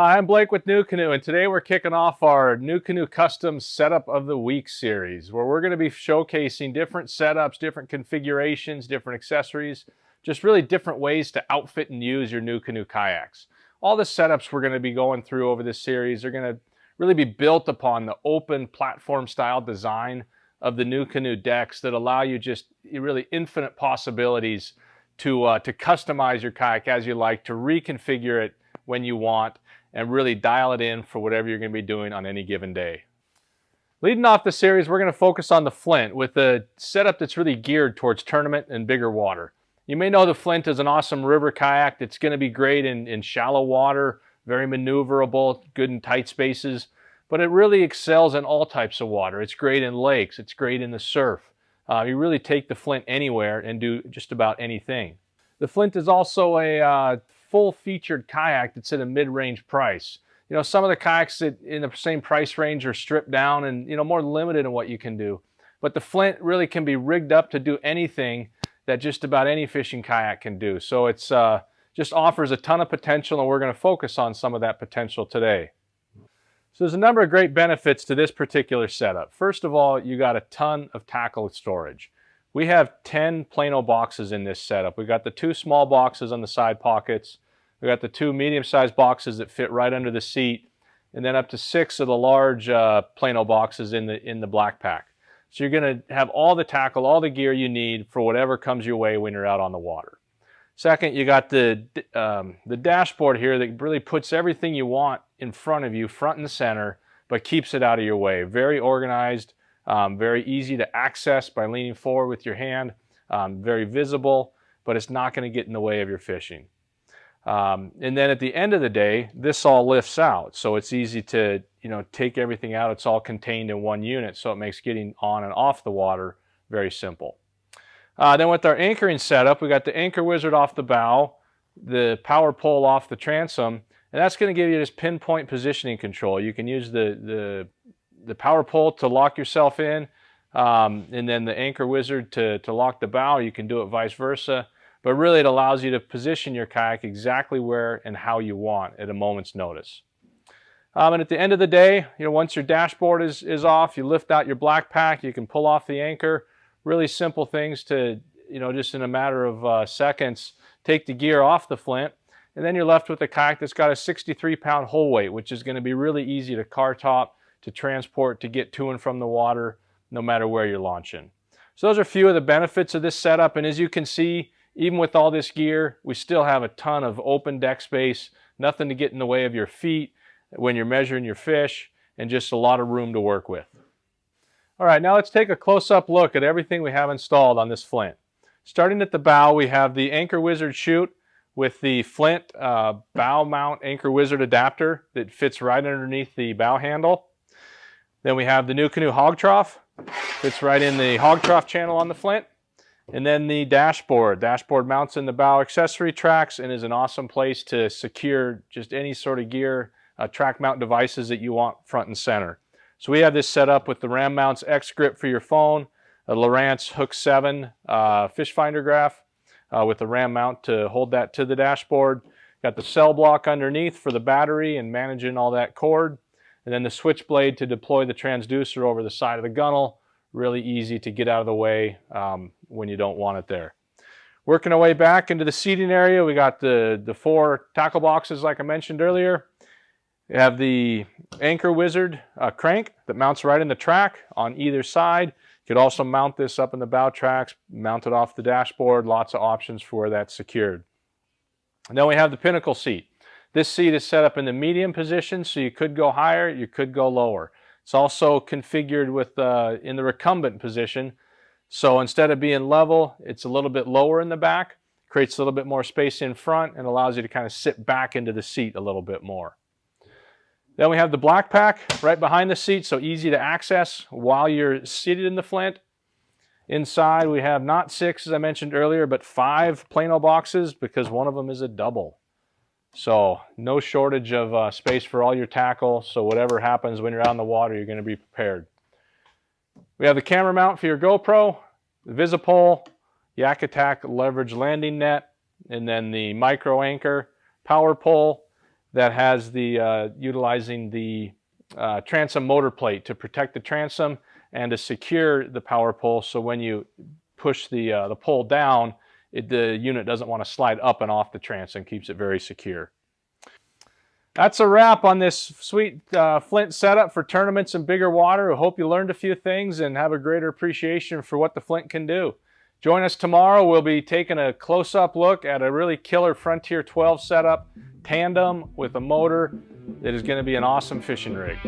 Hi, I'm Blake with Nucanoe, and today we're kicking off our Nucanoe Custom Setup of the Week series, where we're going to be showcasing different setups, different configurations, different accessories, just really different ways to outfit and use your Nucanoe kayaks. All the setups we're going to be going through over this series are going to really be built upon the open platform style design of the Nucanoe decks that allow you just really infinite possibilities to customize your kayak as you like, to reconfigure it when you want, and really dial it in for whatever you're going to be doing on any given day. Leading off the series, we're going to focus on the Flint with a setup that's really geared towards tournament and bigger water. You may know the Flint is an awesome river kayak that's going to be great in shallow water, very maneuverable, good in tight spaces, but it really excels in all types of water. It's great in lakes, it's great in the surf. You really take the Flint anywhere and do just about anything. The Flint is also a full-featured kayak that's at a mid-range price. You know, some of the kayaks that in the same price range are stripped down and, more limited in what you can do. But the Flint really can be rigged up to do anything that just about any fishing kayak can do. So it's just offers a ton of potential, and we're going to focus on some of that potential today. So there's a number of great benefits to this particular setup. First of all, you got a ton of tackle storage. We have 10 Plano boxes in this setup. We've got the 2 small boxes on the side pockets. We've got the 2 medium-sized boxes that fit right under the seat, and then up to 6 of the large Plano boxes in the black pack. So you're going to have all the tackle, all the gear you need for whatever comes your way when you're out on the water. Second, you got the dashboard here that really puts everything you want in front of you, front and center, but keeps it out of your way. Very organized. Very easy to access by leaning forward with your hand, very visible, but it's not going to get in the way of your fishing. And then at the end of the day, this all lifts out, so it's easy to take everything out. It's all contained in one unit, so it makes getting on and off the water very simple. Then with our anchoring setup, we got the anchor wizard off the bow, the power pole off the transom, and that's going to give you this pinpoint positioning control. You can use the power pole to lock yourself in, and then the anchor wizard to lock the bow. You can do it vice versa, but really it allows you to position your kayak exactly where and how you want at a moment's notice. And at the end of the day, once your dashboard is off, you lift out your black pack, you can pull off the anchor. Really simple things to, just in a matter of seconds, take the gear off the Flint, and then you're left with a kayak that's got a 63-pound hull weight, which is going to be really easy to car top, to transport, to get to and from the water, no matter where you're launching. So those are a few of the benefits of this setup, and as you can see, even with all this gear, we still have a ton of open deck space, nothing to get in the way of your feet when you're measuring your fish, and just a lot of room to work with. All right, now let's take a close-up look at everything we have installed on this Flint. Starting at the bow, we have the Anchor Wizard chute with the Flint bow mount Anchor Wizard adapter that fits right underneath the bow handle. Then we have the Nucanoe Hog Trough, fits right in the Hog Trough channel on the Flint. And then the dashboard. Dashboard mounts in the bow accessory tracks and is an awesome place to secure just any sort of gear, track mount devices that you want front and center. So we have this set up with the Ram Mounts X grip for your phone, a Lowrance Hook 7 fish finder graph with a Ram mount to hold that to the dashboard. Got the cell block underneath for the battery and managing all that cord. And then the switchblade to deploy the transducer over the side of the gunnel. Really easy to get out of the way when you don't want it there. Working our way back into the seating area, we got the 4 tackle boxes like I mentioned earlier. We have the Anchor Wizard crank that mounts right in the track on either side. You could also mount this up in the bow tracks, mount it off the dashboard, lots of options for where that's secured. And then we have the Pinnacle Seat. This seat is set up in the medium position, so you could go higher, you could go lower. It's also configured with in the recumbent position, so instead of being level, it's a little bit lower in the back, creates a little bit more space in front, and allows you to kind of sit back into the seat a little bit more. Then we have the black pack right behind the seat, so easy to access while you're seated in the Flint. Inside we have not 6, as I mentioned earlier, but 5 Plano boxes because one of them is a double. So no shortage of space for all your tackle, so whatever happens when you're out in the water, you're going to be prepared. We have the camera mount for your GoPro, the Vissa pole, Yak Attack leverage landing net, and then the micro anchor, power pole, that has the utilizing the transom motor plate to protect the transom and to secure the power pole, so when you push the pole down, the unit doesn't want to slide up and off the transom, keeps it very secure. That's a wrap on this sweet Flint setup for tournaments and bigger water. I hope you learned a few things and have a greater appreciation for what the Flint can do. Join us tomorrow. We'll be taking a close-up look at a really killer Frontier 12 setup, tandem with a motor. It is going to be an awesome fishing rig.